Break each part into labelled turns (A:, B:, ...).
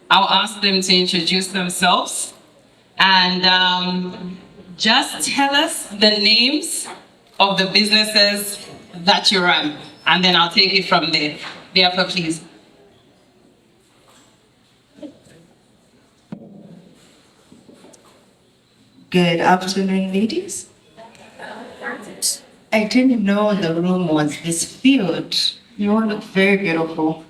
A: I'll ask them to introduce themselves and just tell us the names of the businesses that you run, and then I'll take it from there. Therefore, please.
B: Good afternoon, ladies. I didn't know the room was this filled. You all look very beautiful.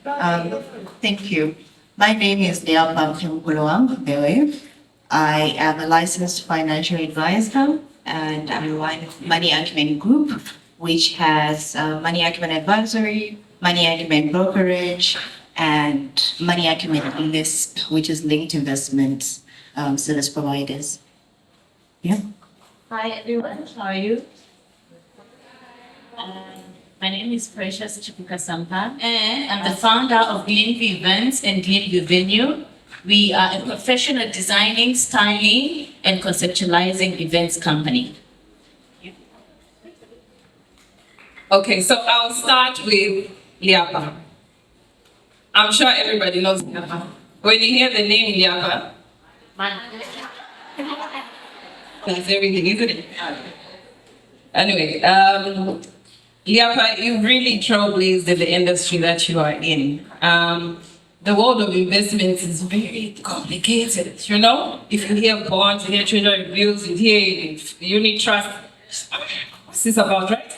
B: Thank you. My name is Liapa Pimkuluang. I am a licensed financial advisor and I run Money Acumen Group, which has Money Acumen Advisory, Money Acumen Brokerage, and Money Acumen Lisp, which is linked investment service providers. Yeah.
C: Hi everyone, how are you? My name is Precious Chipuka Sampa, and I'm the founder of Glenview Events and Glenview Venue. We are a professional designing, styling, and conceptualizing events company.
A: Okay, so I'll start with Liapa. I'm sure everybody knows Liapa. When you hear the name Liapa, that's everything, isn't it? Anyway, Liapa, you really trailblazed in the industry that you are in. The world of investments is very complicated, you know? If you hear bonds, you hear treasury bills, you hear unit trust, what's this about, right?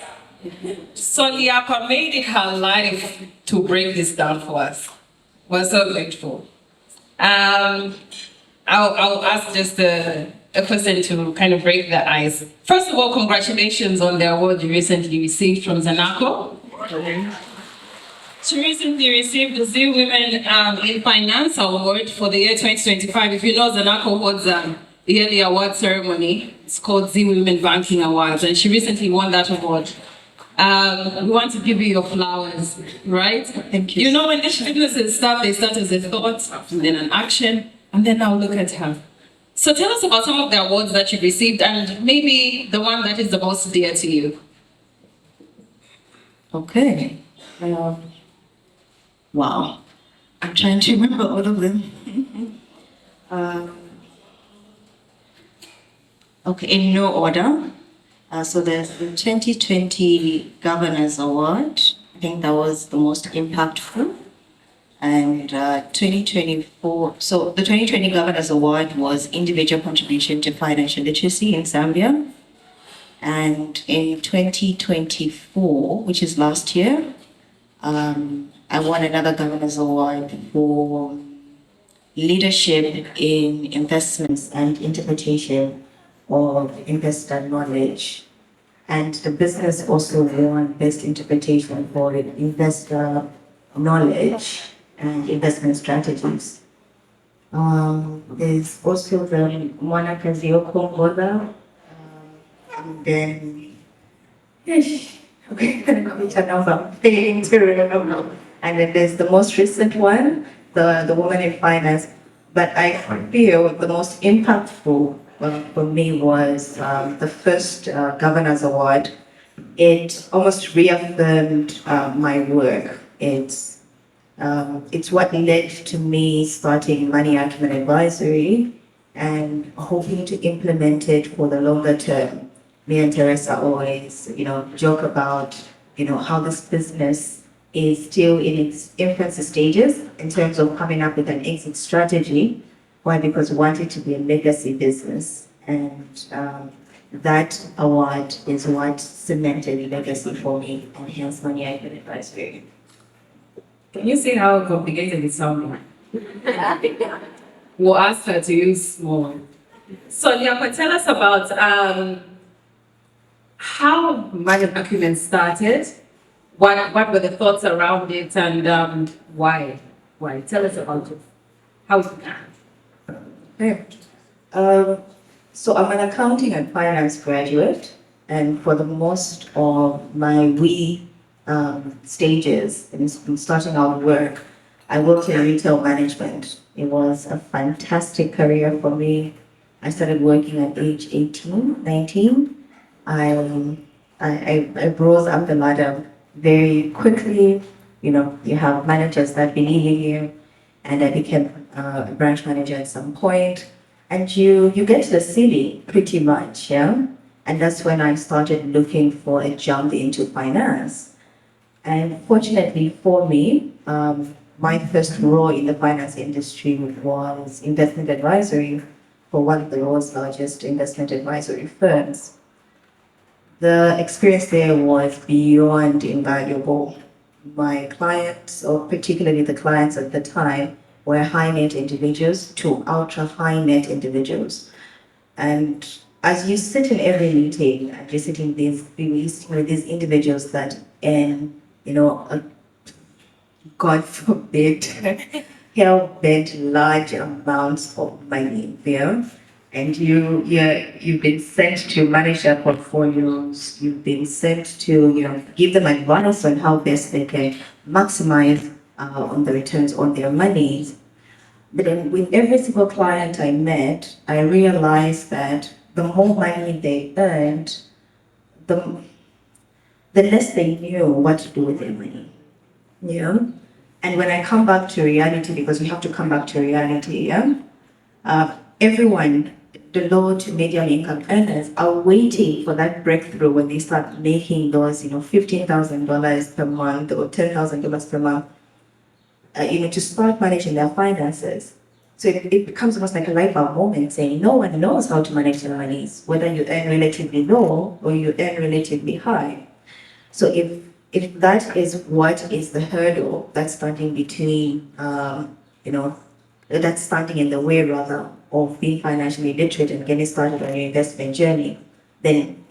A: So Liapa made it her life to break this down for us. We're so grateful. I'll ask just a question to kind of break the ice. First of all, congratulations on the award you recently received from Zanaco. She recently received the Z Women in Finance Award for the year 2025. If you know, Zanaco holds a yearly award ceremony. It's called Z Women Banking Awards, and she recently won that award. We want to give you your flowers, right?
B: Thank you.
A: You know, when these businesses start, they start as a thought, and then an action, and then now look at her. So tell us about some of the awards that you've received, and maybe the one that is the most dear to you.
B: Okay. Wow. I'm trying to remember all of them. Okay, in no order. So there's the 2020 Governors Award. I think that was the most impactful. And 2024, so the 2020 Governors Award was individual contribution to financial literacy in Zambia. And in 2024, which is last year, I won another Governors Award for leadership in investments and interpretation of investor knowledge. And the business also won Best Interpretation for investor knowledge and investment strategies. There's also the Mwana Kazioko Ngoda, and then, okay, I'm failing to remember. And then there's the most recent one, the Woman in Finance. But I feel the most impactful for me was the first Governors Award. It almost reaffirmed my work. It's what led to me starting Money Acumen Advisory and hoping to implement it for the longer term. Me and Teresa always, joke about, how this business is still in its infancy stages in terms of coming up with an exit strategy. Why? Because we want it to be a legacy business. And that award is what cemented legacy for me, and hence Money Acumen Advisory.
A: Can you see how complicated it sounds? We'll ask her to use more. So Liapa, tell us about how Money Acumen started. What were the thoughts around it, and why? Why? Tell us about it. How it began.
B: Okay. So I'm an accounting and finance graduate, and for the most of my stages in starting out work, I worked in retail management. It was a fantastic career for me. I started working at age 18, 19. I rose up the ladder very quickly. You have managers that believe in you, and I became a branch manager at some point, and you get to the city pretty much, yeah. And that's when I started looking for a jump into finance. And fortunately for me, my first role in the finance industry was investment advisory for one of the world's largest investment advisory firms. The experience there was beyond invaluable. My clients, or particularly the clients at the time, were high net individuals to ultra high net individuals. And as you sit in every meeting and you're sitting with these individuals that earn, God forbid, hell bent large amounts of money there. And you've been sent to manage their portfolios. You've been sent to give them advice on how best they can maximize on the returns on their money. But then with every single client I met, I realized that the more money they earned, the less they knew what to do with their money. Yeah. And when I come back to reality, because we have to come back to reality, yeah, everyone, the low to medium income earners, are waiting for that breakthrough when they start making those, $15,000 per month or $10,000 per month, to start managing their finances. So it becomes almost like a light bulb moment, saying no one knows how to manage their monies, whether you earn relatively low or you earn relatively high. So if that is what is the hurdle that's standing between, that's standing in the way rather of being financially literate and getting started on your investment journey, then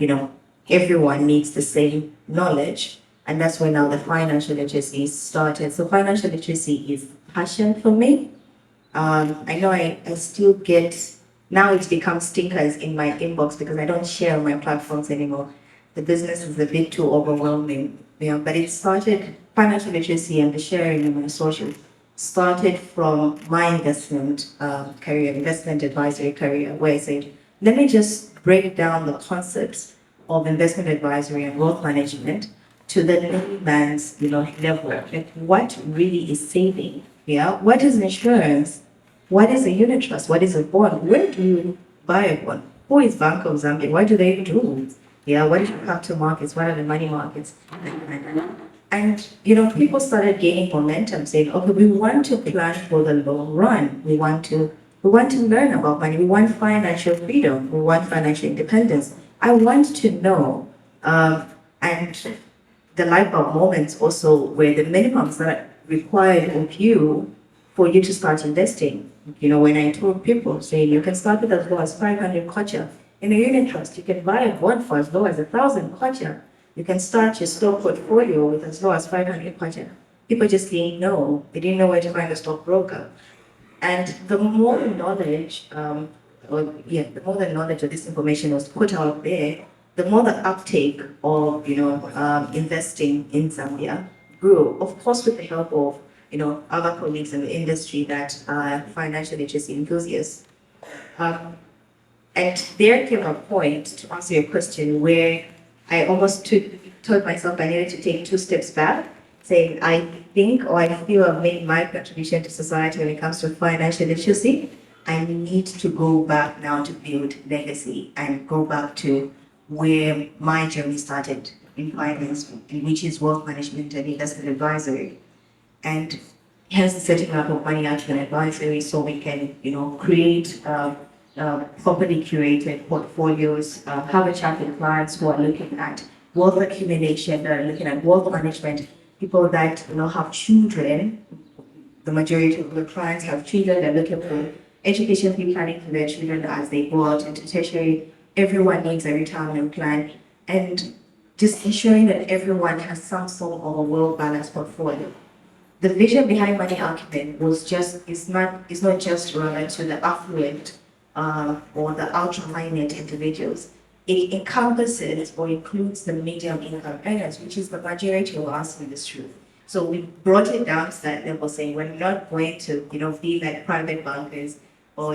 B: everyone needs the same knowledge, and that's where now the financial literacy started. So financial literacy is passion for me. I know I still get, now it's become stickers in my inbox because I don't share on my platforms anymore. The business is a bit too overwhelming, but it started, financial literacy and the sharing in my social started from my investment career, investment advisory career, where I said, let me just break down the concepts of investment advisory and wealth management to the layman's level. Like what really is saving? Yeah, what is insurance? What is a unit trust? What is a bond? Where do you buy a bond? Who is Bank of Zambia? What do they do? Yeah, what is the capital markets? What are the money markets? And people started gaining momentum, saying, "Okay, we want to plan for the long run. We want to learn about money. We want financial freedom. We want financial independence. I want to know." And the light bulb moments also were the minimums that required of you for you to start investing. When I told people, saying you can start with as low as 500 kwacha in a unit trust, you can buy a bond for as low as 1,000 kwacha. You can start your stock portfolio with as low as 500 kwacha. People just didn't know. They didn't know where to find a stockbroker. And the more knowledge, the more the knowledge of this information was put out there, the more the uptake of investing in Zambia grew. Of course, with the help of other colleagues in the industry that are financial literacy enthusiasts. And there came a point, to answer your question, where I almost told myself I needed to take 2 steps back, saying I think or I feel I've made my contribution to society when it comes to financial literacy. I need to go back now to build legacy and go back to where my journey started in finance, which is wealth management and investment advisory. And hence the setting up of Money Action Advisory, so we can, create properly curated portfolios, have a chat with clients who are looking at wealth accumulation, that are looking at wealth management, people that have children. The majority of the clients have children. They're looking for education planning for their children as they go out into tertiary. Everyone needs a retirement plan, and just ensuring that everyone has some sort of a well-balanced portfolio. The vision behind Money Acumen is not just relevant to the affluent or the ultra high net individuals. It encompasses or includes the medium income earners, which is the majority of us in this room. So we brought it down to that level, saying we're not going to be like private bankers or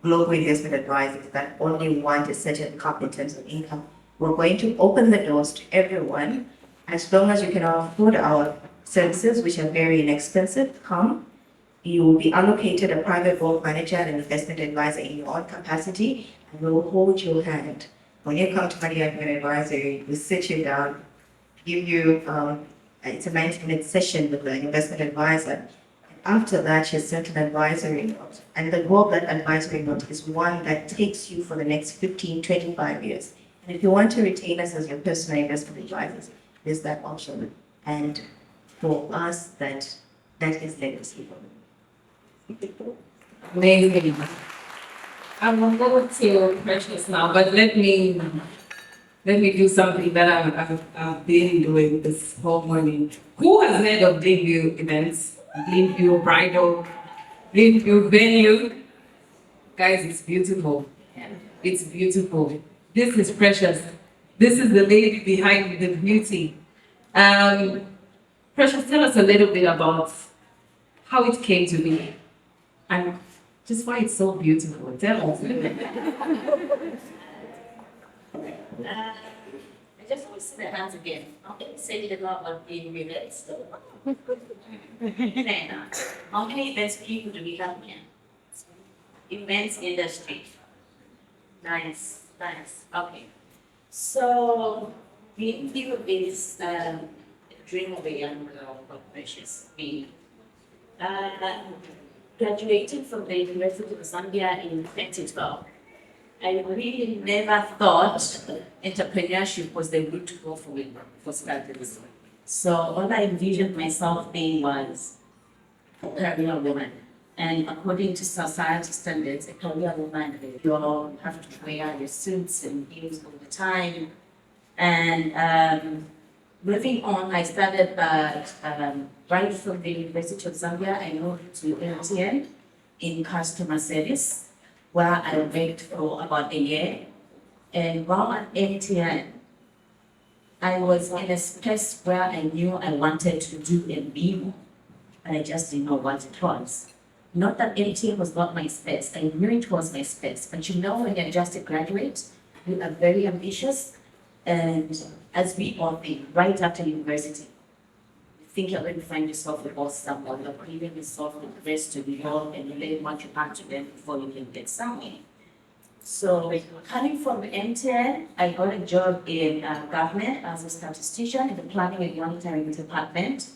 B: global investment advisors that only want a certain cap in terms of income. We're going to open the doors to everyone, as long as you can afford our services, which are very inexpensive. Come, You will be allocated a private wealth manager and an investment advisor in your own capacity, and we will hold your hand. When you come to Money Advisory, we sit you down, give you, it's a 90-minute session with the investment advisor. After that, you set an advisory note. And the goal of that advisory note is one that takes you for the next 15, 25 years. And if you want to retain us as your personal investment advisors, there's that option. And for us, that is legacy.
A: Amazing. I'm going to Precious now, but let me do something that I've been doing this whole morning. Who has heard of Glenview events? Glenview Bridal, Glenview Venue? Guys, it's beautiful. It's beautiful. This is Precious. This is the lady behind the beauty. Precious, tell us a little bit about how it came to be and just why it's so beautiful. Tell us.
C: I just want to see the hands again. Okay, say it about being relaxed. How many events people do we have here? Events industry. Nice, nice. Okay. So, being here is a dream of a young girl, of Precious. Me. Graduating from the University of Zambia in 2012. I really never thought entrepreneurship was the route to go for starters. So all I envisioned myself being was a career woman. And according to society standards, a career woman, you all have to wear your suits and heels all the time. And moving on, I started right from the University of Zambia. I moved to MTN in customer service, where I worked for about a year. And while at MTN, I was in a space where I knew I wanted to do and be more, but I just didn't know what it was. Not that MTN was not my space, I knew it was my space. But you know, when you're just a graduate, you are very ambitious, and as we all be, right after university, you think you're going to find yourself a boss somewhere, you're proving yourself with the rest to the world, and you learn what you have to learn before you can get somewhere. So, coming from MTN, I got a job in government as a statistician in the planning and monitoring department.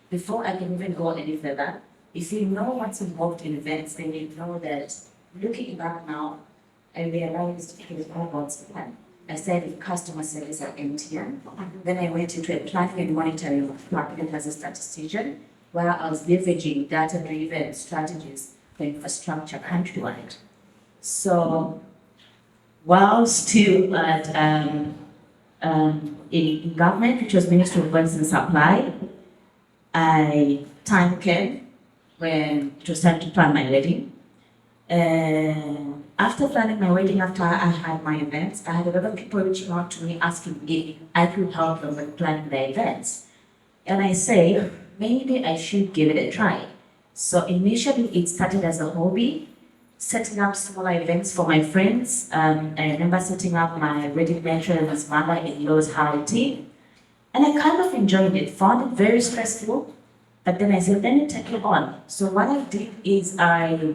C: Before I can even go any further, if you know what's involved in events, then you know that looking back now, I realized it was all God's plan. I started customer service at MTN. Then I went into a planning and monitoring department as a statistician, where I was leveraging data-driven strategies for infrastructure countrywide. So, while still at in government, which was Ministry of Works and Supply, time came when it was time to plan my wedding. And after planning my wedding, after I had my events, I had a lot of people reaching out to me asking if I could help them with planning their events. And I say, maybe I should give it a try. So initially it started as a hobby, setting up smaller events for my friends. I remember setting up my wedding veterans mother-in-law's Harry team. And I kind of enjoyed it, found it very stressful. But then I said, let me take it on. So what I did is I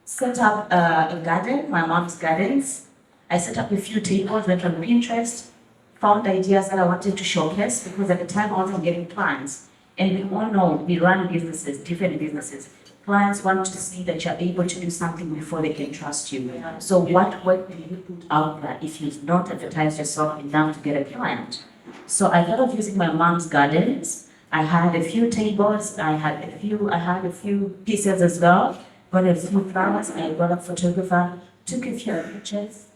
C: set up a garden, my mom's gardens. I set up a few tables, went on Pinterest, found ideas that I wanted to showcase, because at the time I wasn't getting clients. And we all know we run businesses, different businesses. Clients want to see that you're able to do something before they can trust you. So what work do you put out there if you've not advertised yourself enough to get a client? So I thought of using my mom's gardens. I had a few tables, I had a few pieces as well. Got a few flowers, I got a photographer, took a few pictures.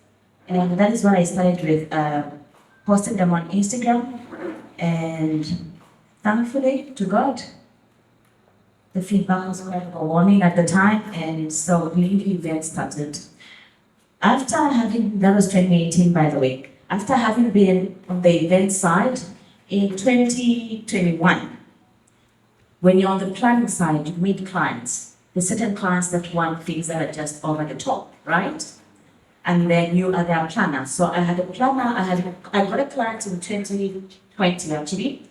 C: And that is what I started with, posting them on Instagram. And thankfully, to God, the feedback was quite overwhelming at the time, and so the event started. That was 2018 by the way, after having been on the event side, in 2021, when you're on the planning side, you meet clients. There's certain clients that want things that are just over the top, right? And then you are their planner. So I had a planner, I got a client in 2020 actually,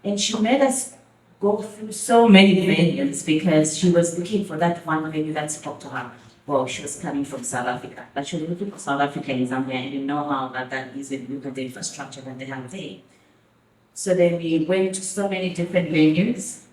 C: and she made us go through so many venues because she was looking for that one venue that spoke to her. Well, she was coming from South Africa, but she was looking for South Africa in Zambia, and you know how that is when you look at the infrastructure that they have there. So then we went to so many different venues,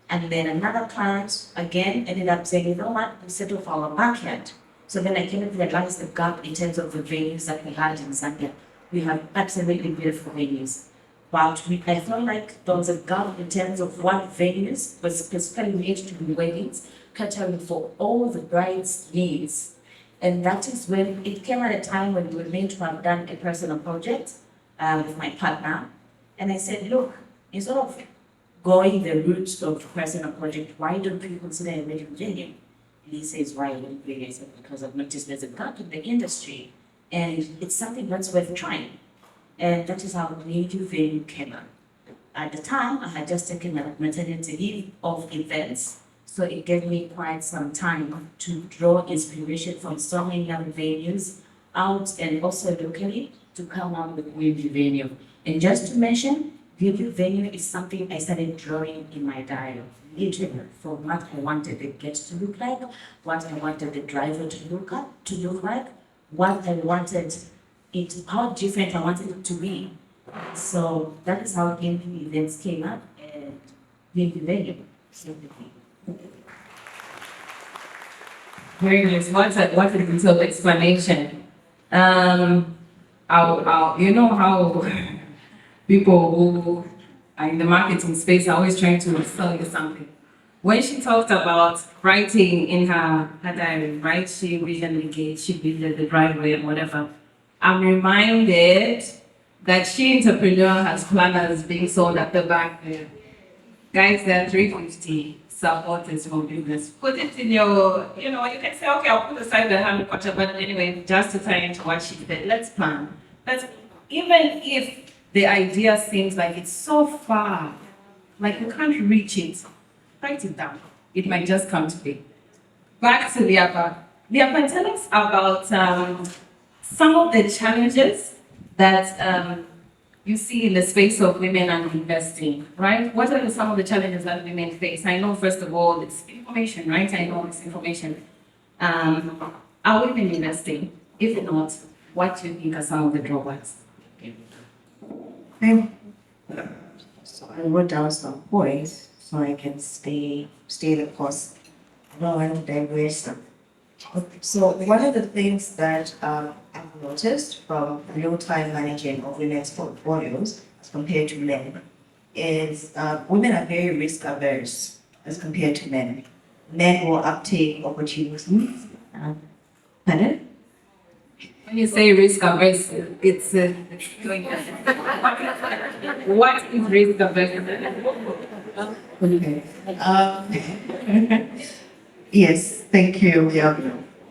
C: and then another client again ended up saying, you know what, we settle for our backyard. So then I came and realized the gap in terms of the venues that we had in Zambia. We have absolutely beautiful venues. But I felt like there was a gap in terms of what venues was specifically made to be weddings, catering for all the bride's needs. And that is when it came at a time when we were meant to have done a personal project with my partner. And I said, look, instead of going the route of personal project, why don't we consider a wedding venue? And he says, why wedding venue? I said, because I've noticed there's a gap in the industry and it's something that's worth trying. And that is how New Venue came up. At the time, I had just taken a maternity leave of events, so it gave me quite some time to draw inspiration from so many other venues out and also locally to come up with New Venue. And just to mention, New Venue is something I started drawing in my diary, literally from what I wanted the guest to look like, what I wanted the driver to look like, what I wanted it, how different I wanted it to be. So that is how GameP events came up and GameP venue.
A: Very nice. What a detailed explanation. You know how people who are in the marketing space are always trying to sell you something. When she talked about writing in her diary, right? She visioned the gate, she visioned the driveway and whatever. I'm reminded that she entrepreneur has planners being sold at the back there. Guys, there are 350 supporters for business. Put it in your, you can say, okay, I'll put aside the hand culture, but anyway, just to tie into what she said, let's plan. Even if the idea seems like it's so far, like you can't reach it, write it down. It might just come to be. Back to Liapa. Liapa, tell us about some of the challenges that you see in the space of women and investing, right? What are some of the challenges that women face? I know, first of all, it's information, right? I know it's information. Are women investing? If not, what do you think are some of the drawbacks?
B: So I wrote down some points so I can stay the course. No, I don't digress. So one of the things that I've noticed from real-time managing of women's portfolios as compared to men is women are very risk averse as compared to men. Men will uptake opportunities. Pardon?
A: When you say risk averse, it's what is risk averse?
B: Okay. Yes, thank you. Yeah.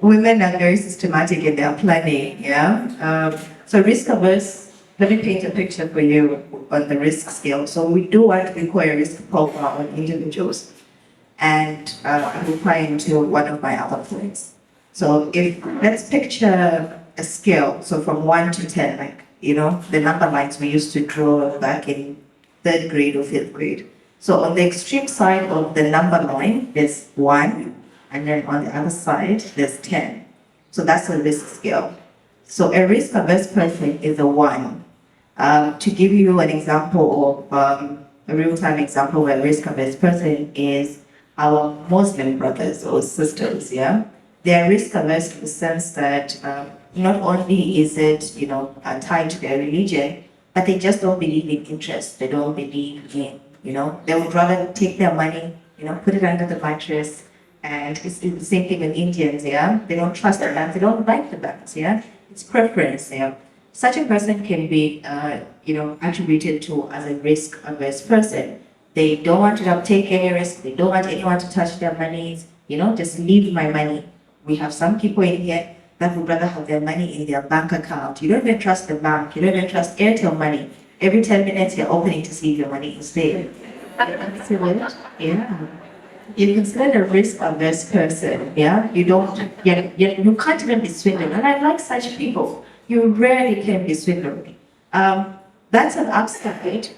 B: Women are very systematic in their planning. Yeah. So risk averse. Let me paint a picture for you on the risk scale. So we do what we call a risk profile on individuals, and I will apply into one of my other points. So let's picture a scale. So from 1 to 10, like the number lines we used to draw back in 3rd grade or 5th grade. So on the extreme side of the number line, there's 1, and then on the other side, there's 10. So that's a risk scale. So a risk-averse person is a 1. To give you an example of a real-time example where a risk-averse person is our Muslim brothers or sisters, yeah? They're risk-averse in the sense that not only is it, tied to their religion, but they just don't believe in interest. They don't believe in, they would rather take their money, put it under the mattress. And it's the same thing with Indians, yeah? They don't trust the banks, they don't like the banks, yeah? It's preference, yeah? Such a person can be, attributed to as a risk-averse person. They don't want to take any risk, they don't want anyone to touch their monies, just leave my money. We have some people in here that would rather have their money in their bank account. You don't even trust the bank, you don't even trust Airtel money. Every 10 minutes you're opening to see if your money is there. Yeah. You consider a risk-averse person, yeah? You can't even be swindled. And I like such people. You rarely can be swindled. That's an upside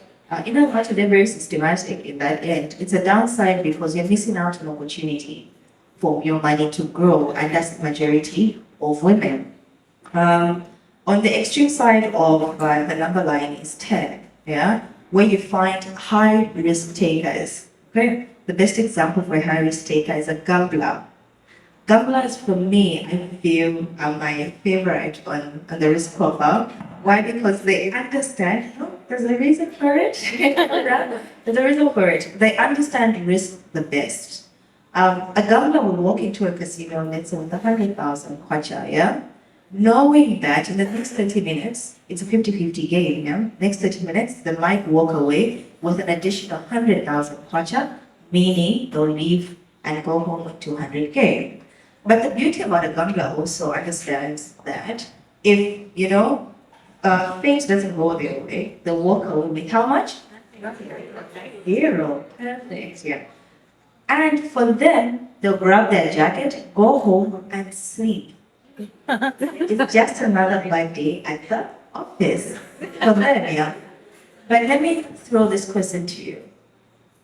B: in as much as they're very systematic in that end, it's a downside because you're missing out on opportunity for your money to grow, and that's the majority of women. On the extreme side of the number line is 10, yeah, where you find high risk takers. Okay? The best example for a high risk taker is a gambler. Gamblers, for me, I feel are my favorite on the risk profile. Why? Because they understand, there's a reason for it. There's a reason for it. They understand risk the best. A gambler will walk into a casino, let's say with 100,000 kwacha, yeah? Knowing that in the next 30 minutes, it's a 50-50 game, yeah? Next 30 minutes, they might walk away with an additional 100,000 kwacha, meaning they'll leave and go home with 200K. But the beauty about a gambler also understands that if, things doesn't go their way, they walk away with how much? Zero. Perfect, yeah. And for them, they'll grab their jacket, go home and sleep. It's just another bad day at the office for them, yeah. But let me throw this question to you.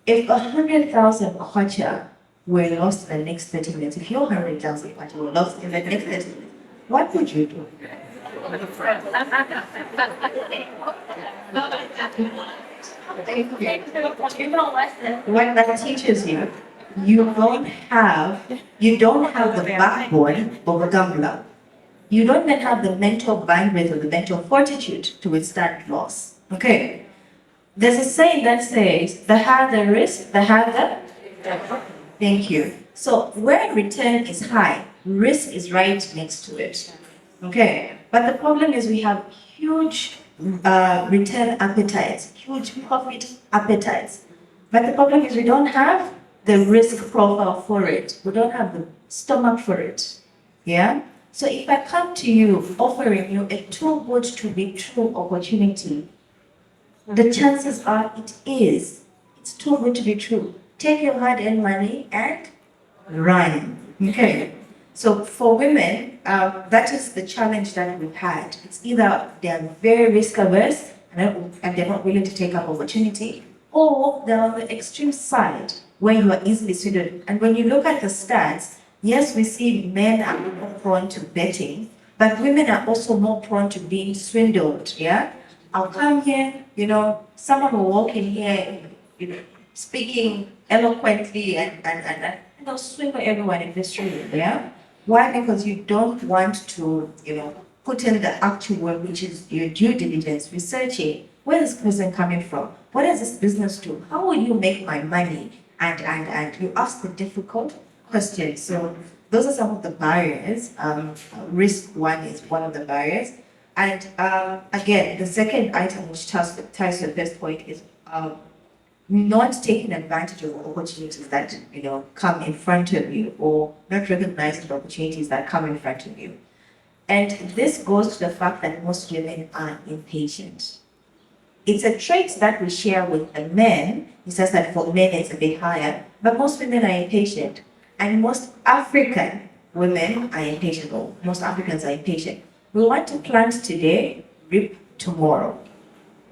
B: If 100,000 kwacha were lost in the next 30 minutes, if your 100,000 kwacha were lost in the next 30 minutes, what would you do? What that teaches you, you don't have the backbone of a gambler. You don't even have the mental bandwidth or the mental fortitude to withstand loss. Okay. There's a saying that says, the higher the risk, the higher the... Thank you. So where return is high, risk is right next to it. Okay. But the problem is we have huge return appetites, huge profit appetites. But the problem is we don't have the risk profile for it. We don't have the stomach for it. Yeah? So if I come to you offering you a too good to be true opportunity, the chances are it is. It's too good to be true. Take your hard-earned money and run. Okay. So for women, that is the challenge that we've had. It's either they are very risk averse and they're not willing to take up opportunity, or they're on the extreme side where you are easily swindled. And when you look at the stats, yes, we see men are more prone to betting, but women are also more prone to being swindled. Yeah, I'll come here, someone will walk in here, speaking eloquently and they'll swindle everyone in this room. Yeah. Why? Because you don't want to, put in the actual work, which is your due diligence, researching where is this person coming from, what does this business do, how will you make my money, and you ask the difficult questions. So those are some of the barriers. Risk one is one of the barriers, and again, the second item which ties to the first point is not taking advantage of opportunities that come in front of you, or not recognizing the opportunities that come in front of you. And this goes to the fact that most women are impatient. It's a trait that we share with the men. It's just that for men it's a bit higher, but most women are impatient, and most African women are impatient, or most Africans are impatient. We want to plant today, reap tomorrow.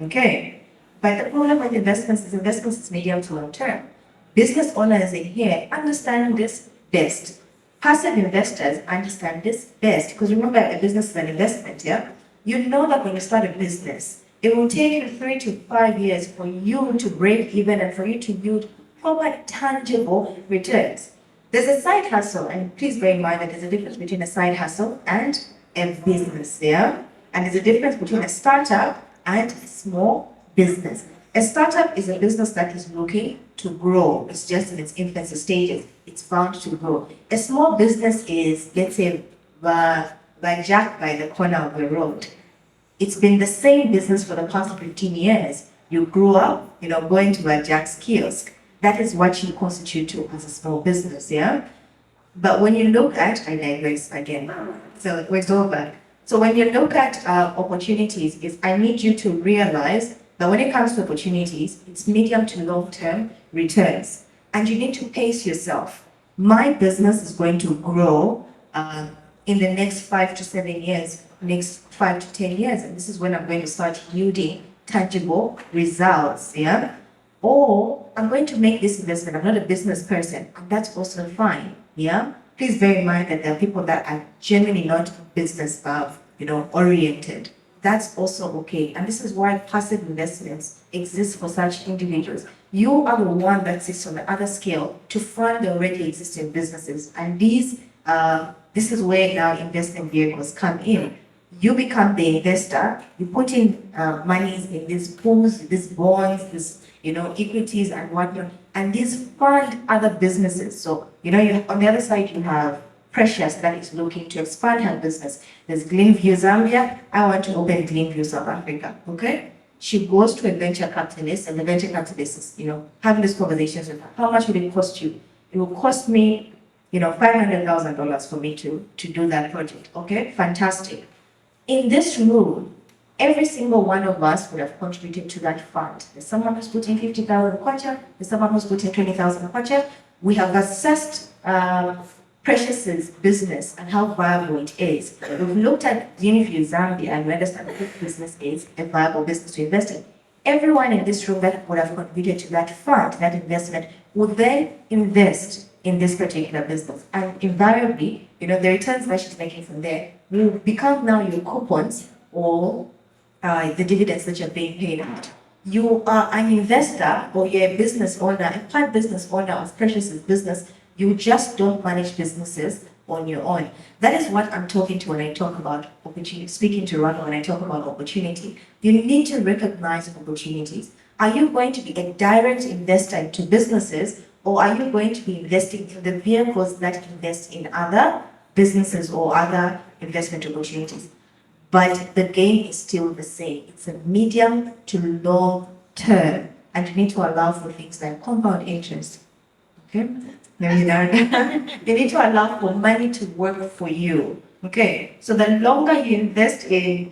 B: Okay. But the problem with investments is medium to long term. Business owners in here understand this best. Passive investors understand this best. Because remember, a business is an investment, yeah? You know that when you start a business, it will take you 3 to 5 years for you to break even and for you to build proper tangible returns. There's a side hustle, and please bear in mind that there's a difference between a side hustle and a business, yeah? And there's a difference between a startup and a small business. A startup is a business that is looking to grow. It's just in its infancy stages. It's bound to grow. A small business is, let's say, by Jack by the corner of the road. It's been the same business for the past 15 years. You grew up, going to a Jack's kiosk. That is what you constitute to as a small business, yeah? But when you look at, I digress again, so let's go back. So when you look at opportunities, I need you to realize that when it comes to opportunities, it's medium to long-term returns. And you need to pace yourself. My business is going to grow in the next 5 to 7 years, next 5 to 10 years. And this is when I'm going to start yielding tangible results, yeah? Or I'm going to make this investment. I'm not a business person, and that's also fine, yeah? Please bear in mind that there are people that are genuinely not business, oriented. That's also okay. And this is why passive investments exist for such individuals. You are the one that sits on the other scale to fund the already existing businesses. And this is where now investment vehicles come in. You become the investor, you put in monies in these pools, these bonds, equities and whatnot, and these fund other businesses. So, on the other side, you have Precious that is looking to expand her business. There's Greenview Zambia. I want to open Greenview South Africa. Okay? She goes to a venture capitalist, and the venture capitalist is, having these conversations with her. How much will it cost you? It will cost me, $500,000 for me to do that project. Okay? Fantastic. In this room, every single one of us would have contributed to that fund. There's someone who's putting 50,000 kwacha, there's someone who's putting 20,000 kwacha. We have assessed Precious's business and how viable it is. We've looked at Greenview Zambia and we understand that this business is a viable business to invest in. Everyone in this room that would have contributed to that fund, that investment, would then invest in this particular business. And invariably, the returns that she's making from there will become now your coupons or the dividends that you're being paid out. You are an investor or you're a business owner, a part business owner of Precious's business. You just don't manage businesses on your own. That is what I'm talking to when I talk about opportunity, speaking to Ronald when I talk about opportunity. You need to recognize opportunities. Are you going to be a direct investor into businesses, or are you going to be investing in the vehicles that invest in other businesses or other investment opportunities? But the game is still the same. It's a medium to long term, and you need to allow for things like compound interest. Okay? No, you don't. You need to allow for money to work for you. Okay? So the longer you invest the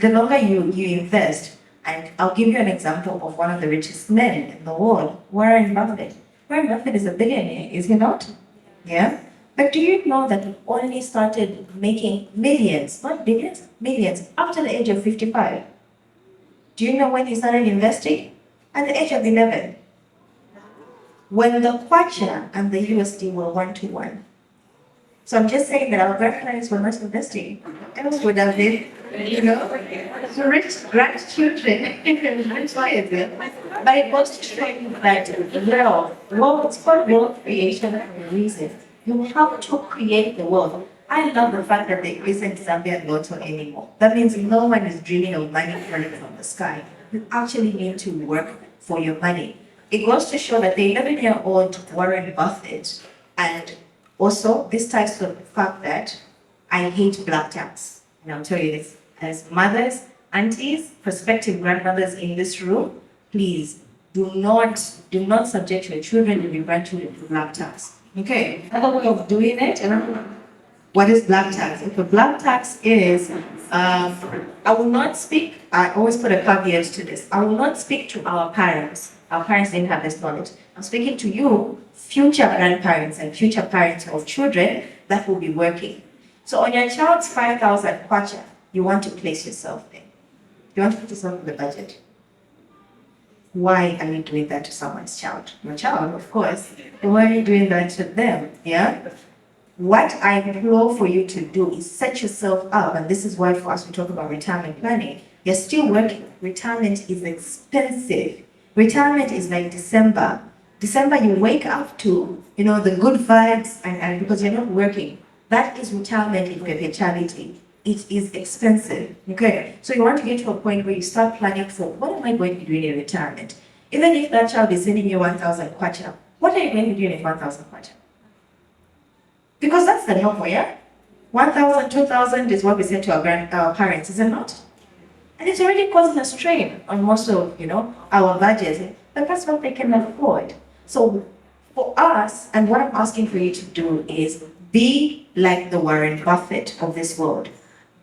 B: longer you invest, and I'll give you an example of one of the richest men in the world, Warren Buffett. Warren Buffett is a billionaire, is he not? Yeah? But do you know that he only started making millions, not billions, millions, after the age of 55? Do you know when he started investing? At the age of 11. When the kwacha and the USD were 1-to-1. So I'm just saying that our grandparents were not investing. Else would have been, rich grandchildren. That's why it's there. But it was to show you that it's called wealth creation for a reason. You have to create the wealth. I love the fact that there isn't Zambian Lotto anymore. That means no one is dreaming of money falling from the sky. You actually need to work for your money. It goes to show that the 11-year-old Warren Buffett, and also this ties to the fact that I hate black tax. And I'll tell you this, as mothers, aunties, prospective grandmothers in this room, please do not subject your children and your grandchildren to black tax. Okay, another way of doing it, what is black tax? If a black tax is, I will not speak, I always put a caveat to this, I will not speak to our parents. Our parents didn't have this knowledge. I'm speaking to you, future grandparents and future parents of children that will be working. So on your child's 5,000 kwacha, you want to place yourself there. You want to put yourself in the budget. Why are you doing that to someone's child? Your child, of course. Why are you doing that to them? Yeah? What I implore for you to do is set yourself up, and this is why for us we talk about retirement planning. You're still working. Retirement is expensive. Retirement is like December. December you wake up to, the good vibes and because you're not working. That is retirement in perpetuality. It is expensive. Okay. So you want to get to a point where you start planning for what am I going to be doing in retirement? Even if that child is sending you 1,000 kwacha, what are you going to do with 1,000 kwacha? Because that's the normal, yeah? 1,000, 2,000 is what we send to our parents, is it not? And it's already causing a strain on most of, our budgets. But that's what they can afford. So for us, and what I'm asking for you to do is be like the Warren Buffett of this world.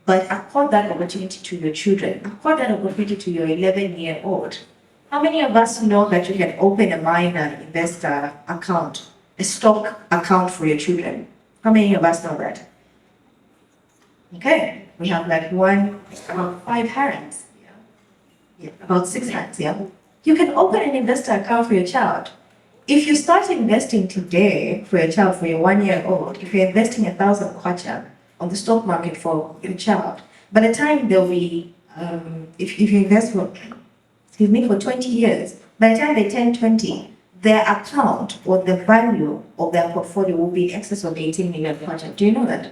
B: But accord that opportunity to your children. Accord that opportunity to your 11-year-old. How many of us know that you can open a minor investor account, a stock account for your children? How many of us know that? Okay, we have like 5 parents. yeah, about 6 months, yeah, you can open an investor account for your child. If you start investing today for your child, for your 1 year old, if you're investing 1,000 kwacha on the stock market for your child, by the time they'll be, if you invest for, excuse me, for 20 years, by the time they turn 20, their account or the value of their portfolio will be in excess of 18 million kwacha. Do you know that?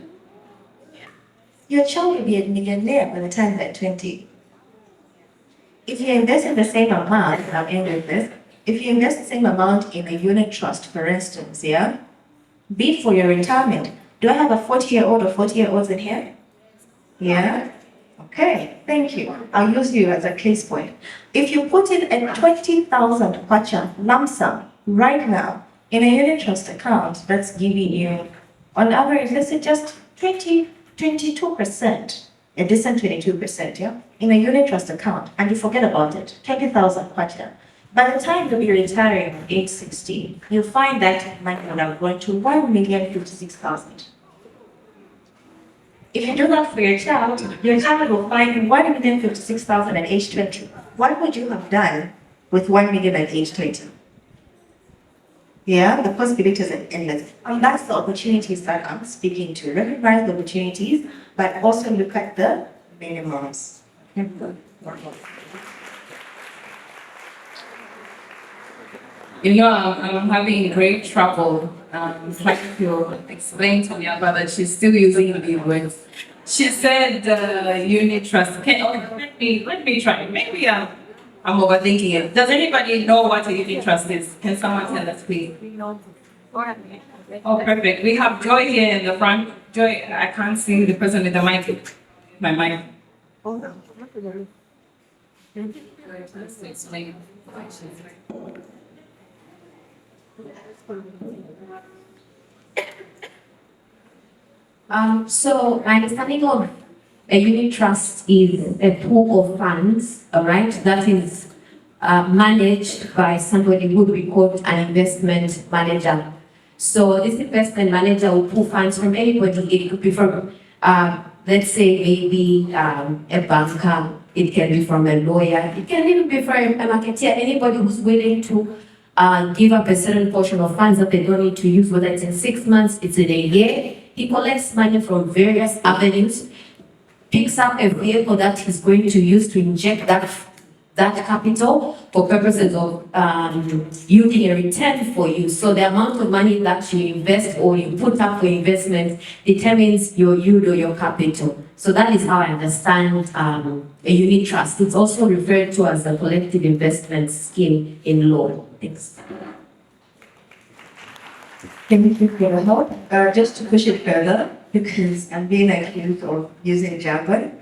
B: Your child will be a millionaire by the time they're 20. If you invest in the same amount, and I'm ending with this, if you invest the same amount in a unit trust, for instance, yeah, be for your retirement. Do I have a 40-year-old or 40-year-olds in here? Yeah? Okay, thank you. I'll use you as a case point. If you put in a 20,000 kwacha lump sum right now in a unit trust account, that's giving you, on average, let's say just 22%, a decent 22%, yeah, in a unit trust account, and you forget about it, 20,000 kwacha. By the time you'll be retiring at age 60, you'll find that money will have grown to 1,056,000. If you do that for your child will find 1,056,000 at age 20. What would you have done with 1 million at age 20? Yeah, the possibilities are endless. And that's the opportunities that I'm speaking to. Recognize the opportunities, but also look at the minimums.
A: You know, I'm having great trouble trying to explain to Nyamba that she's still using the words. She said unit trust. Let me try. Maybe I'm overthinking it. Does anybody know what a unit trust is? Can someone tell us, please? Oh, perfect. We have Joy here in the front. Joy, I can't see the person with the mic. My mic. Let's explain.
D: So my understanding of a unit trust is a pool of funds, all right, that is managed by somebody who would be called an investment manager. So this investment manager will pull funds from anybody. It could be from, let's say, maybe a banker. It can be from a lawyer. It can even be from a marketeer. Anybody who's willing to give up a certain portion of funds that they don't need to use, whether it's in 6 months, it's in a year. He collects money from various avenues, picks up a vehicle that he's going to use to inject that capital for purposes of yielding a return for you. So the amount of money that you invest or you put up for investment determines your yield or your capital. So that is how I understand a unit trust. It's also referred to as a collective investment scheme in law. Thanks.
B: Thank you for your help. Just to push it further, because I'm being accused of using jargon,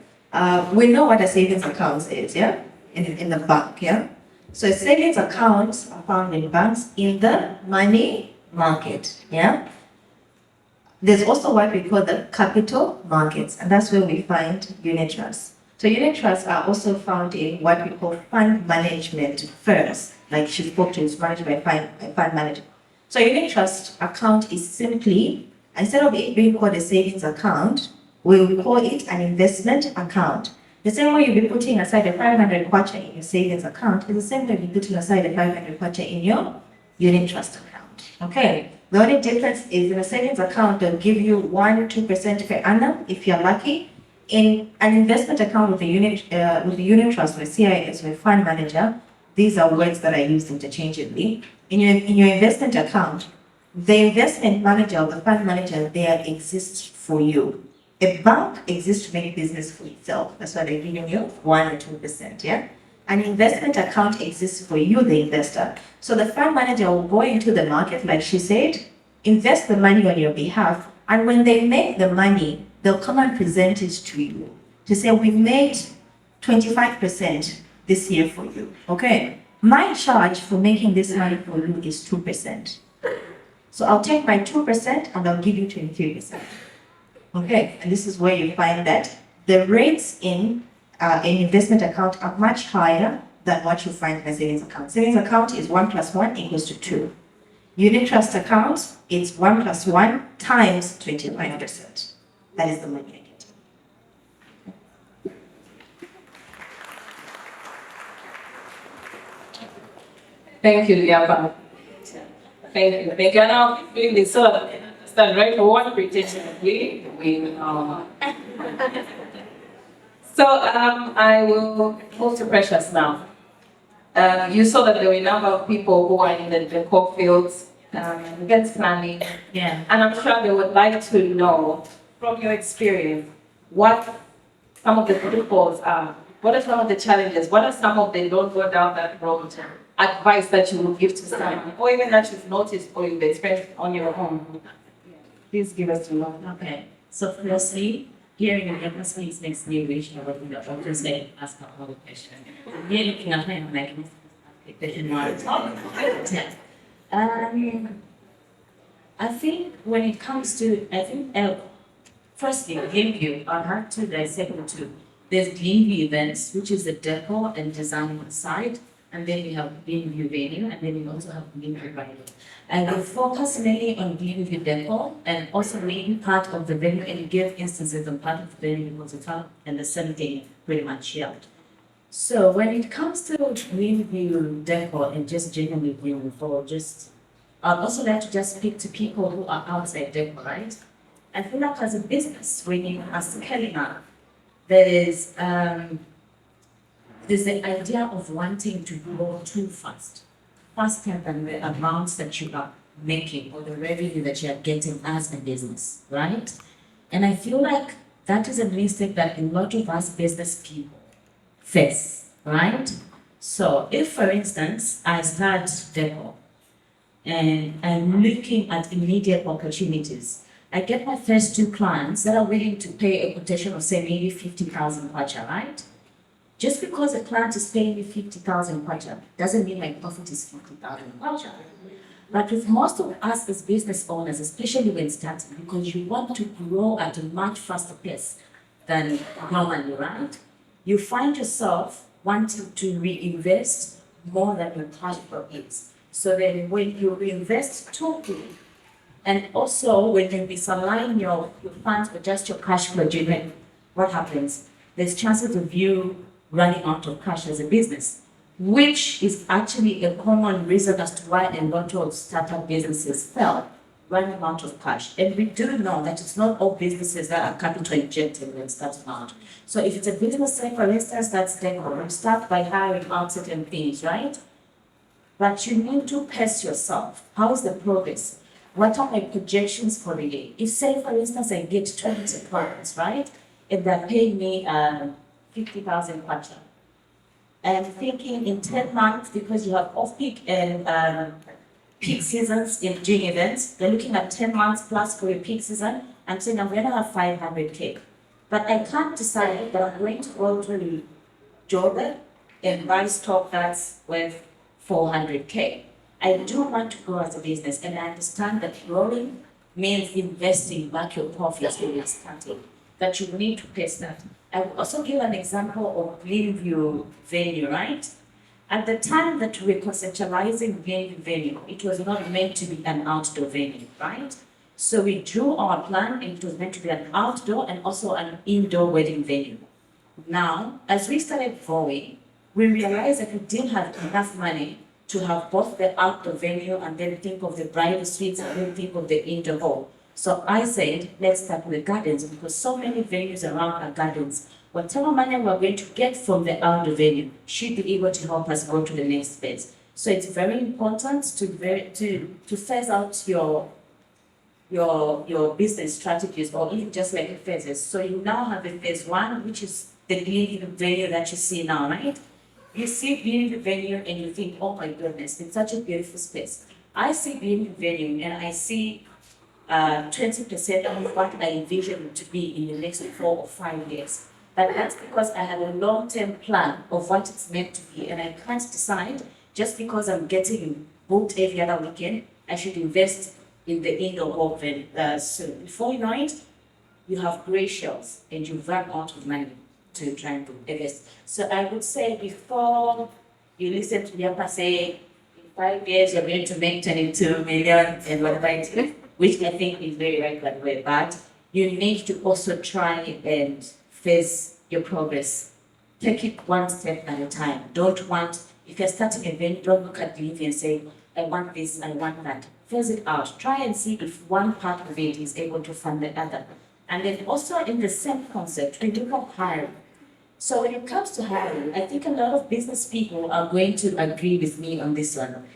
B: we know what a savings account is, yeah? In the bank, yeah? So savings accounts are found in banks in the money market, yeah? There's also what we call the capital markets, and that's where we find unit trusts. So unit trusts are also found in what we call fund management firms, like she spoke to, is managed by a fund manager. So unit trust account is simply, instead of it being called a savings account, we will call it an investment account. The same way you'll be putting aside a 500 kwacha in your savings account is the same way you'll be putting aside a 500 kwacha in your unit trust account. Okay. The only difference is in a savings account, they'll give you 1-2% per annum if you're lucky. In an investment account with the unit trust, with CIS, with fund manager, these are words that are used interchangeably. In your investment account, the investment manager or the fund manager there exists for you. A bank exists to make business for itself. That's why they're giving you 1 or 2%, yeah? An investment account exists for you, the investor. So the fund manager will go into the market, like she said, invest the money on your behalf, and when they make the money, they'll come and present it to you to say, we made 25% this year for you, okay? My charge for making this money for you is 2%. So I'll take my 2% and I'll give you 23%. Okay, and this is where you find that the rates in an investment account are much higher than what you find in a savings account. Savings account is 1 + 1 = 2. Unit trust account is 1 + 1 times 25%. That is the money I get.
A: Thank you, Liapa. Thank you. They can now doing this so that they understand, right? What pretension we So I will move to Precious now. You saw that there were a number of people who are in the decor fields, events planning,
C: Yeah.
A: and I'm sure they would like to know from your experience what some of the pitfalls are. What are some of the challenges? What are some of the don't go down that road advice that you would give to someone, or even that you've noticed or you've experienced on your own? Please give us your love.
C: Okay. So firstly, hearing your emphasis makes me wish I would have always say ask a lot of questions. Here looking at him like this in my talk. I think when it comes to firstly Greenview, I have to dissect the two. There's Greenview events, which is the decor and design side, and then we have Greenview venue, and then we also have Greenview bridal. And we focus mainly on Greenview decor and also making part of the venue and give instances of part of the venue because it's out and the same day pretty much shared. So when it comes to Greenview decor and just genuinely Greenview for just, I'd also like to just speak to people who are outside decor, right? I feel like as a business, when you are scaling up, there's the idea of wanting to grow too fast, faster than the amounts that you are making or the revenue that you are getting as a business, right? And I feel like that is a mistake that a lot of us business people face, right? So if, for instance, I start decor and I'm looking at immediate opportunities, I get my first 2 clients that are willing to pay a quotation of say maybe 50,000 kwacha, right? Just because a client is paying me 50,000 kwacha doesn't mean my profit is 50,000 kwacha. But with most of us as business owners, especially when starting, because you want to grow at a much faster pace than normally, right? You find yourself wanting to reinvest more than your cash flow is. So then when you reinvest too quickly, and also when you misalign your funds with just your cash flow generation, what happens? There's chances of you running out of cash as a business, which is actually a common reason as to why a lot of startup businesses fail, running out of cash. And we do know that it's not all businesses that are capital injected when starting out. So if it's a business, say for instance, that's decor, you start by hiring out certain things, right? But you need to pace yourself. How is the progress? What are my projections for the year? If say for instance I get 20 clients, right? And they're paying me 50,000 kwacha. I'm thinking in 10 months, because you have off-peak and peak seasons in doing events, they're looking at 10 months plus for a peak season. I'm saying I'm going to have 500K. But I can't decide that I'm going to go to Jordan and buy stock that's worth 400K. I do want to grow as a business, and I understand that growing means investing back your profits when you're starting, that you need to pace that. I will also give an example of Greenview venue, right? At the time that we were conceptualizing Greenview venue, it was not meant to be an outdoor venue, right? So we drew our plan, and it was meant to be an outdoor and also an indoor wedding venue. Now, as we started growing, we realized that we didn't have enough money to have both the outdoor venue and then think of the bridal suites and then think of the indoor hall. So I said, let's start with gardens, because so many venues around are gardens. Whatever money we're going to get from the outdoor venue should be able to help us go to the next phase. So it's very important to phase out your business strategies, or even just like phases. So you now have a phase 1, which is the Greenview venue that you see now, right? You see Greenview venue and you think, oh my goodness, it's such a beautiful space. I see Greenview venue and I see 20% of what I envision to be in the next 4 or 5 years. But that's because I have a long-term plan of what it's meant to be, and I can't decide just because I'm getting booked every other weekend, I should invest in the indoor hall venue. So before you know it, you have gray shells and you've run out of money to try and invest. So I would say before you listen to Liapa say, in 5 years you're going to make 22 million and whatever it is, which I think is very right by the way, but you need to also try and face your progress. Take it one step at a time. Don't want If you're starting a venue, don't look at the and say, I want this, I want that. Phase it out. Try and see if one part of it is able to fund the other. And then also in the same concept, we look at hiring. So when it comes to hiring, I think a lot of business people are going to agree with me on this one.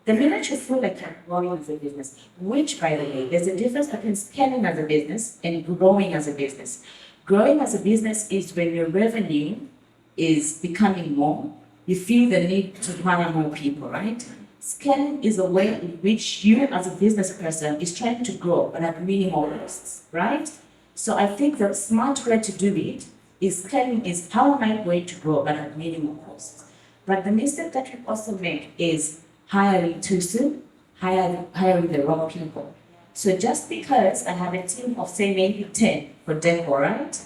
C: The minute you feel like you're growing as a business, which by the way, there's a difference between scaling as a business and growing as a business. Growing as a business is when your revenue is becoming more, you feel the need to hire more people, right? Scaling is a way in which you as a business person is trying to grow but at minimal costs, right? So I think the smart way to do it is scaling is how am I going to grow but at minimal costs. But the mistake that we also make is hiring too soon, hiring the wrong people. So just because I have a team of say maybe 10 for decor, right?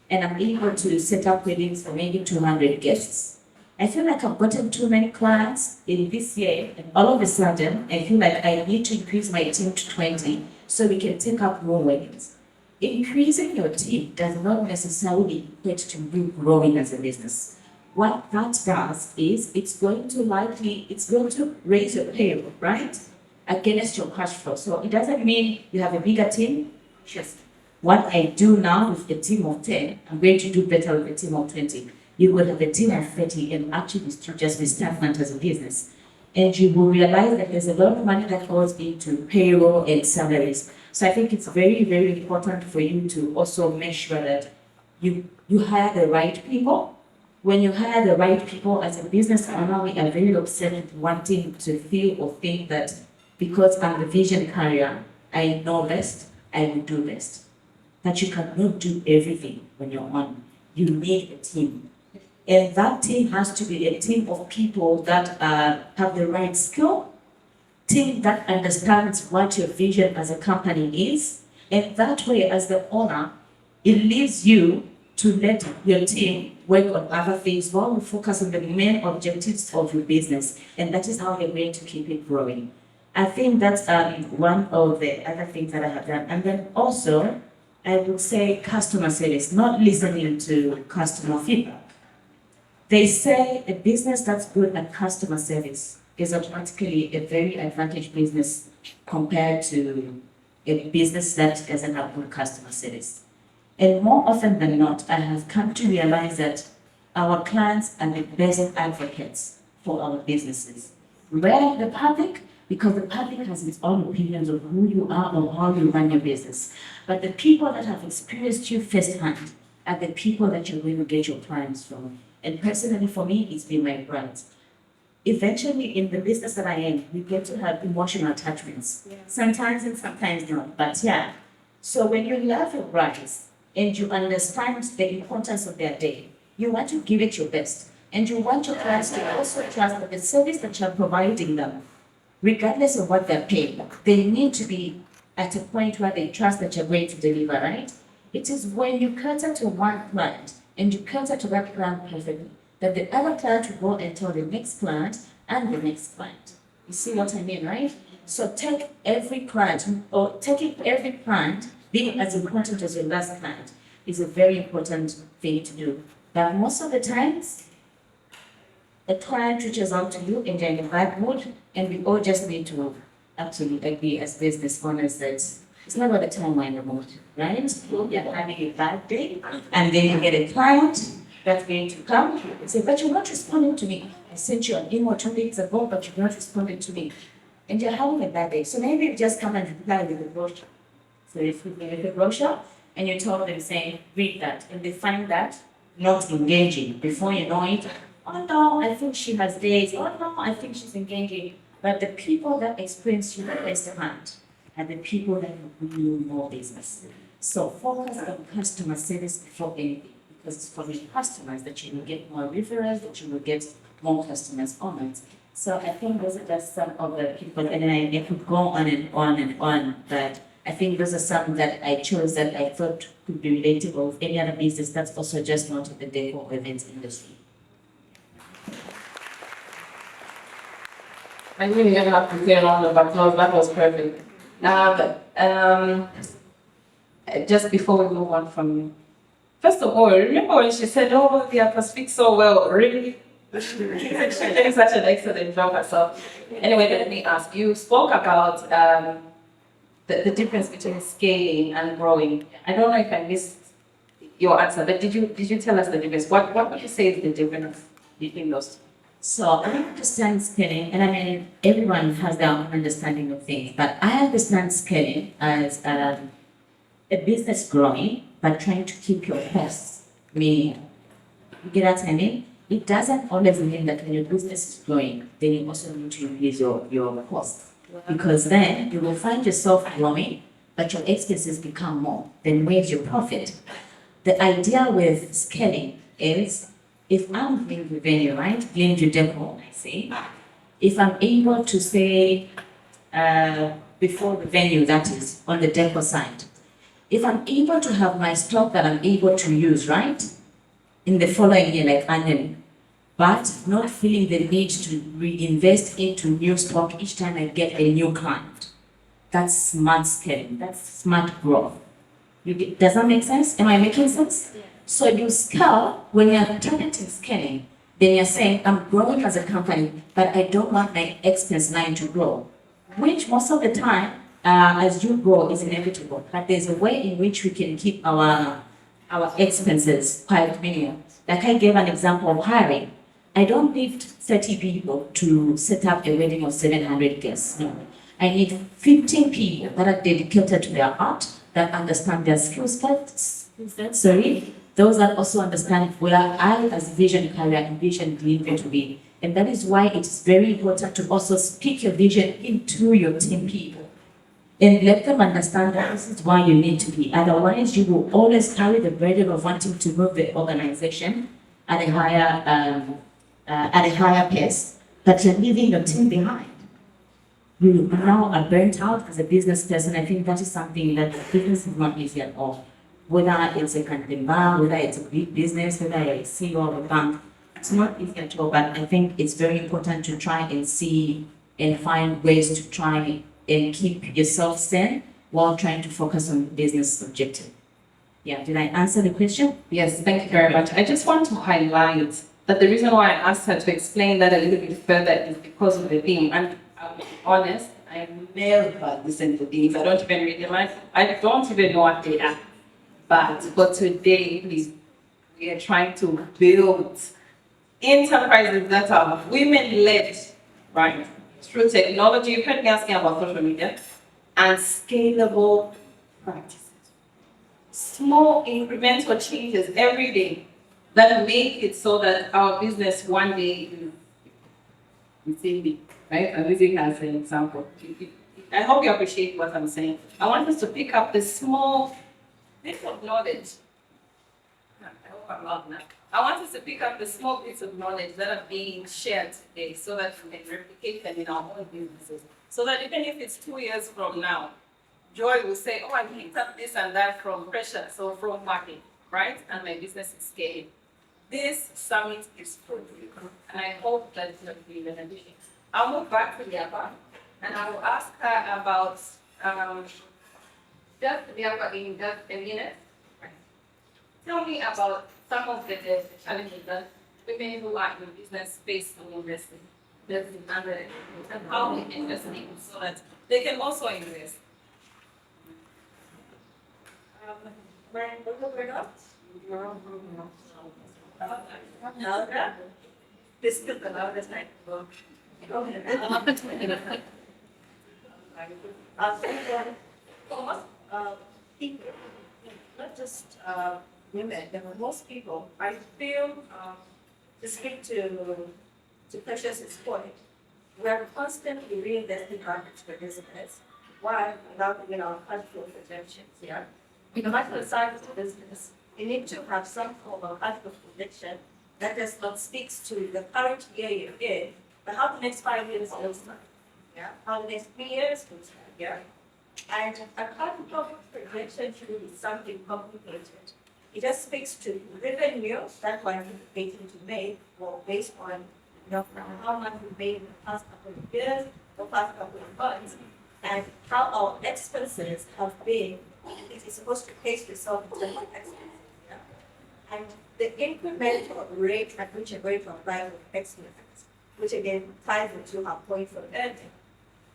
C: And I'm able to set up weddings for maybe 200 guests, I feel like I've gotten too many clients in this year, and all of a sudden, I feel like I need to increase my team to 20 so we can take up more weddings. Increasing your team does not necessarily equate to you growing as a business. What that does is it's going to raise your payroll, right? Against your cash flow. So it doesn't mean you have a bigger team. Just what I do now with a team of 10, I'm going to do better with a team of 20. You will have a team of 30 and actually just be stagnant as a business. And you will realize that there's a lot of money that goes into payroll and salaries. So I think it's very, very important for you to also make sure that you hire the right people. When you hire the right people as a business owner, we are very upset with wanting to feel or think that because I'm the vision carrier, I know best, I will do best. That you cannot do everything when you're on. You need a team. And that team has to be a team of people that have the right skill, team that understands what your vision as a company is. And that way, as the owner, it leaves you to let your team work on other things while you focus on the main objectives of your business. And that is how you're going to keep it growing. I think that's one of the other things that I have done. And then also, I would say customer service, not listening to customer feedback. They say a business that's good at customer service is automatically a very advantaged business compared to a business that doesn't have good customer service. And more often than not, I have come to realize that our clients are the best advocates for our businesses. Where the public, because the public has its own opinions of who you are or how you run your business. But the people that have experienced you firsthand are the people that you're going to get your clients from. And personally, for me, it's been my brands. Eventually, in the business that I am, we get to have emotional attachments. Yeah. Sometimes and sometimes not, but yeah. So when you love your brands and you understand the importance of their day, you want to give it your best. And you want your clients to also trust that the service that you're providing them, regardless of what they're paying, they need to be at a point where they trust that you're going to deliver, right? It is when you cater to one client and you cater to that client perfectly, that the other client will go and tell the next client and the next client. You see what I mean, right? So take every client, or taking every client being as important as your last client is a very important thing to do. But most of the times, a client reaches out to you and they're in a bad mood, and we all just need to absolutely agree as business owners that it's not all the time we're in the mood, right? You're having a bad day, and then you get a client that's going to come and say, but you're not responding to me. I sent you an email 2 weeks ago, but you're not responding to me. And you're having a bad day. So maybe you just come and reply with a brochure. So if you give a brochure and you tell them saying, read that, and they find that not engaging, before you know it, oh no, I think she has days. Oh no, I think she's engaging. But the people that experience you firsthand are the people that will bring you more business. So focus on customer service before anything, because it's from your customers that you will get more referrals, that you will get more customers on it. So I think those are just some of the people, and I could go on and on and on, but I think those are some that I chose that I thought could be relatable with any other business that's also just not in the decor events industry.
A: I really didn't have to say a round of applause. That was perfect. Just before we move on from, first of all, remember when she said, "Oh, the upper speak so well." Really,
E: She's doing such an excellent job herself. Anyway, let me ask. You spoke about the difference between scaling and growing. I don't know if I missed your answer, but did you tell us the difference? What would you say is the difference between those two?
C: So I understand scaling, and I mean, everyone has their own understanding of things, but I understand scaling as a business growing, but trying to keep your costs. Meaning, you get what I mean? It doesn't always mean that when your business is growing, then you also need to increase your costs. Because then you will find yourself growing, but your expenses become more. Then where's your profit? The idea with scaling is if I'm doing revenue, right? Doing your deco, I say, if I'm able to say before revenue, that is on the deco side, if I'm able to have my stock that I'm able to use, right, in the following year, like annually, but not feeling the need to reinvest into new stock each time I get a new client. That's smart scaling. That's smart growth. Does that make sense? Am I making sense? Yeah. So you scale when you're targeting scaling, then you're saying, I'm growing as a company, but I don't want my expense line to grow, which most of the time, as you grow, is inevitable. But there's a way in which we can keep our expenses quite minimal. Like I gave an example of hiring. I don't need 30 people to set up a wedding of 700 guests. No. I need 15 people that are dedicated to their art, that understand their skill sets, those that also understand where I as vision carrier envision the event to be. And that is why it's very important to also speak your vision into your team people. And let them understand that this is why you need to be. Otherwise, you will always carry the burden of wanting to move the organization at a higher pace, but you're leaving your team behind. You now are burnt out as a business person. I think that is something that business is not easy at all. Whether it's a canteen bar, whether it's a big business, whether you're a CEO of a bank, it's not easy at all. But I think it's very important to try and see and find ways to try and keep yourself sane while trying to focus on business objective. Yeah, did I answer the question?
E: Yes, thank you very much. I just want to highlight that the reason why I asked her to explain that a little bit further is because of the theme. And I'll be honest, I never listen to themes. I don't even read them. I don't even know what they are. But for today, we are trying to build enterprises that are women-led, right? Through technology. You've heard me asking about social media and scalable practices. Small incremental changes every day that make it so that our business one day is big, right? I'm using as an example. I hope you appreciate what I'm saying. I want us to pick up the small bit of knowledge. I hope I'm loud enough. I want us to pick up the small bits of knowledge that are being shared today so that we can replicate them in our own businesses. So that even if it's 2 years from now, Joy will say, oh, I picked up this and that from Precious or from Martin, right? And my business is scaling. This summit is for you. And I hope that it's not really beneficial. I'll move back to Liapa and I will ask her about just Liapa in just a minute. Tell me about some of the challenges that women who are in business face in investing. And how we invest in so that they can also invest. This is the loudest I can go ahead. People, not just women, but most people, I feel to speak to Precious' point, we are constantly reinvesting back into the business while without our cash flow projections here. No matter the size of the business, you need to have some form of cash flow projection that does not speak to the current year you're in, but how the next 5 years looks like. Yeah, how the next 3 years looks like. Yeah. And a cash flow projection should be something complicated. It just speaks to revenue that we're anticipating to make, or based on how much we made in the past couple of years, the past couple of months, and how our expenses have been. It is supposed to pace itself in terms of expenses. Yeah?
B: and the incremental rate at which you're going to apply with expenses, which again ties into our point for earning.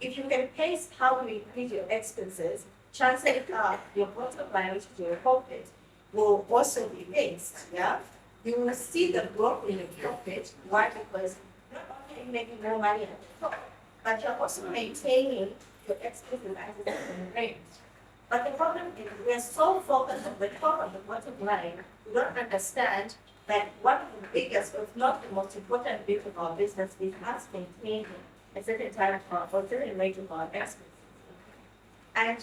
B: If you can pace how you increase your expenses, chances are your bottom line, which is your profit, will also be paced, yeah? You will see the growth in the profit. Why? Because not only are you making more money at the top, but you're also maintaining your expenses at a certain range. But the problem is we're so focused on the top and the bottom line, we don't understand that one of the biggest, if not the most important bit of our business is us maintaining a certain type of or certain rate of our expenses. And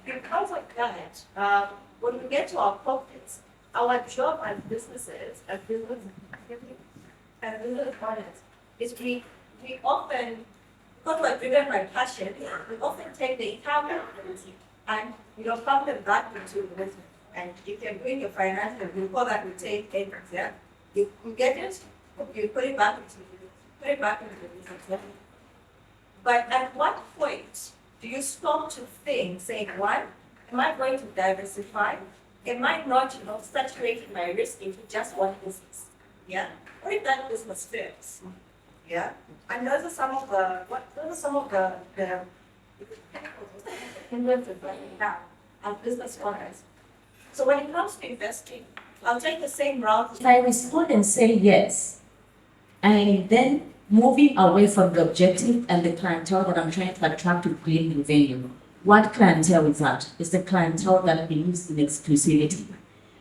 B: because of that, when we get to our profits, our job as businesses, as business owners, is we often, because we're driven by passion, we often take the entire profitability and pump them back into the business. And if you're doing your finances, we call that retain earnings, yeah? You get it, you put it back into the business. Yeah? But at what point do you stop to think, saying, one, am I going to diversify? Am I not, saturating my risk into just one business? Yeah? What if that business fails? Yeah? And those are some of the hindrances that we have as business owners. So when it comes to investing, I'll take the same route.
C: If I respond and say yes, and then moving away from the objective and the clientele that I'm trying to attract to create revenue, what clientele is that? It's the clientele that believes in exclusivity.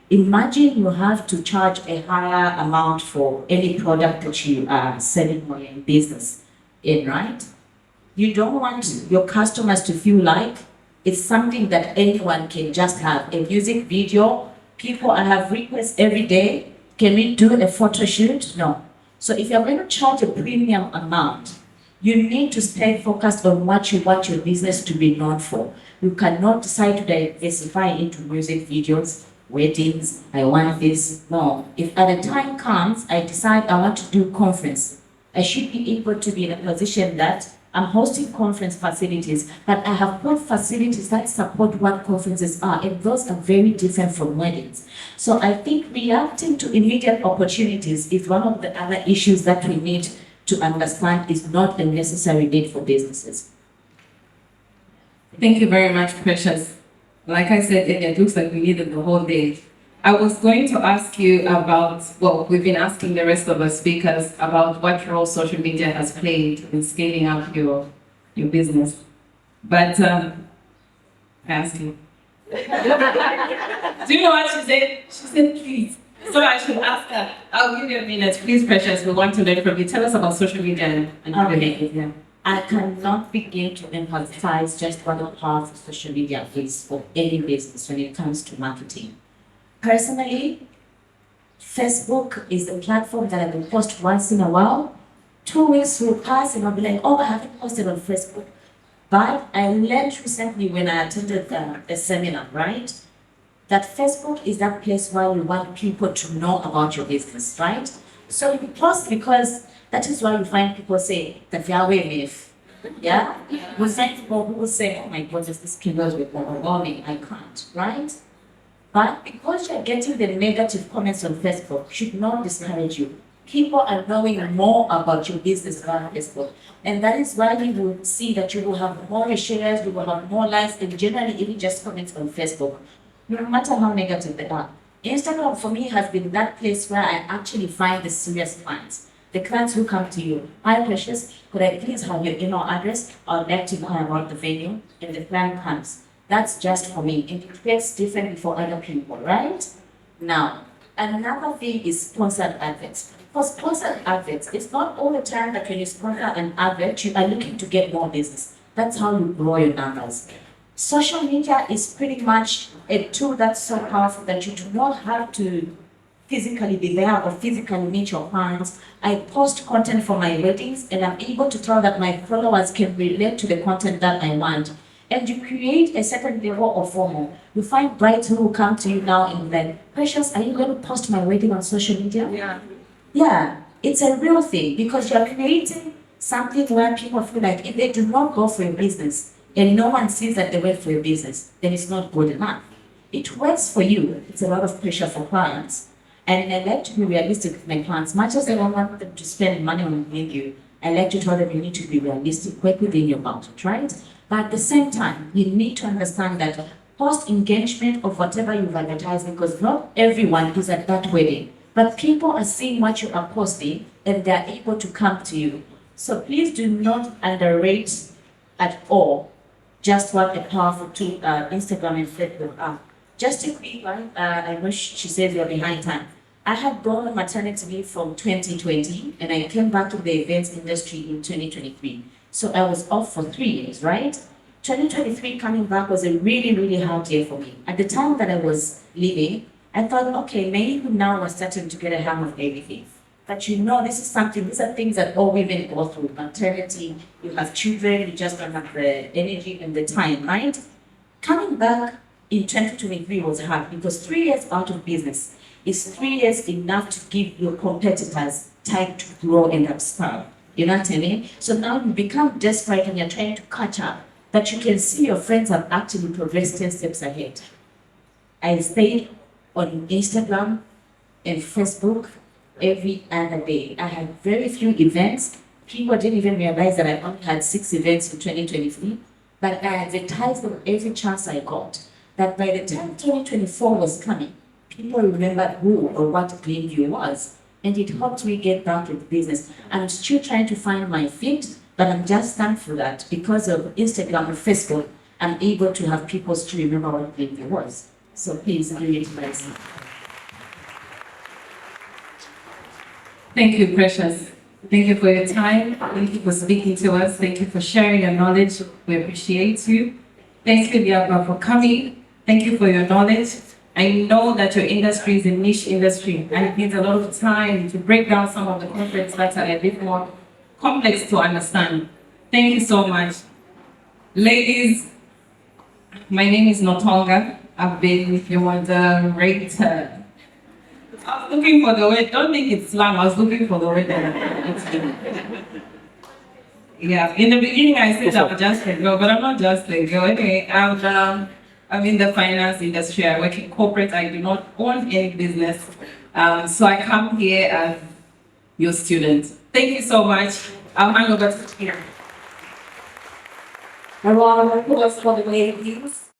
C: Imagine you have to charge a higher amount for any product that you are selling or in business in, right? You don't want your customers to feel like it's something that anyone can just have. A music video, I have requests every day. Can we do a photo shoot? No. So if you're going to charge a premium amount, you need to stay focused on what you want your business to be known for. You cannot decide to diversify into music videos, weddings, I want this. No. If at the time comes, I decide I want to do conference, I should be able to be in a position that I'm hosting conference facilities, but I have put facilities that support what conferences are, and those are very different from weddings. So I think reacting to immediate opportunities is one of the other issues that we need to understand is not a necessary need for businesses.
A: Thank you very much, Precious. Like I said, it looks like we needed the whole day. I was going to ask you about, well, we've been asking the rest of the speakers about what role social media has played in scaling up your business. But I asked you. Do you know what she said? She said, please. So I should ask her. I'll give you a minute. Please, Precious, we want to learn from you. Tell us about social media and how you make it. Yeah.
C: I cannot begin to emphasize just what a powerful social media is for any business when it comes to marketing. Personally, Facebook is a platform that I will post once in a while. 2 weeks will pass and I'll be like, oh, I haven't posted on Facebook. But I learned recently when I attended a seminar, right? That Facebook is that place where you want people to know about your business, right? So you post because that is why you find people say, that Yahweh live. Yeah? We find people who will say, oh my goodness, this keywords with overwhelming, I can't, right? But because you're getting the negative comments on Facebook, should not discourage you. People are knowing more about your business on Facebook. And that is why you will see that you will have more shares, you will have more likes, and generally even just comments on Facebook, no matter how negative they are. Instagram for me has been that place where I actually find the serious clients. The clients who come to you, hi Precious, could I please have your email address? I'd like to know about the venue, and the client comes. That's just for me. And it works differently for other people, right? Now, another thing is sponsored adverts. For sponsored adverts, it's not all the time that when you sponsor an advert, you are looking to get more business. That's how you grow your numbers. Social media is pretty much a tool that's so powerful that you do not have to physically be there or physically meet your clients. I post content for my weddings and I'm able to tell that my followers can relate to the content that I want. And you create a certain level of FOMO. You find brides who will come to you now and then, Precious, are you going to post my wedding on social media?
A: Yeah.
C: Yeah, it's a real thing because you're creating something where people feel like if they do not go for your business and no one sees that they went for your business, then it's not good enough. It works for you. It's a lot of pressure for clients. And I like to be realistic with my clients. Much as I don't want them to spend money on you, I like to tell them you need to be realistic, work within your budget, right? But at the same time, you need to understand that post engagement of whatever you've advertised, because not everyone is at that wedding, but people are seeing what you are posting and they're able to come to you. So please do not underrate at all just what a powerful tool Instagram and Facebook are. Just a quick one, I know she says you're behind time. I had gone on maternity leave from 2020 and I came back to the events industry in 2023. So I was off for 3 years, right? 2023 coming back was a really, really hard year for me. At the time that I was leaving, I thought, okay, maybe now we're starting to get a hang of everything. But you know, this is something, these are things that all women go through. Maternity, you have children, you just don't have the energy and the time, right? Coming back in 2023 was hard because 3 years out of business is 3 years enough to give your competitors time to grow and upscale. You know what I mean? So now you become desperate and you're trying to catch up, but you can see your friends have actually progressed 10 steps ahead. I stayed on Instagram and Facebook every other day. I had very few events. People didn't even realize that I only had 6 events in 2023, but I advertised on every chance I got. That by the time 2024 was coming, people remembered who or what Greenview was, and it helped me get back into business. I'm still trying to find my feet, but I'm just thankful that because of Instagram and Facebook, I'm able to have people still remember what Greenview was. So please do it, guys.
E: Thank you, Precious. Thank you for your time. Thank you for speaking to us. Thank you for sharing your knowledge. We appreciate you. Thank you, Liapa, for coming. Thank you for your knowledge. I know that your industry is a niche industry and it needs a lot of time to break down some of the concepts that are a bit more complex to understand. Thank you so much. Ladies, my name is Notonga. I've been your moderator. I was looking for the word, don't think it's slang, I was looking for the word. Yeah, in the beginning I said I'm just a girl, but I'm not just a girl. Anyway, I'm in the finance industry, I work in corporate, I do not own any business. So I come here as your student. Thank you so much. I'll hand over to Tina.
D: A round of applause for the ladies.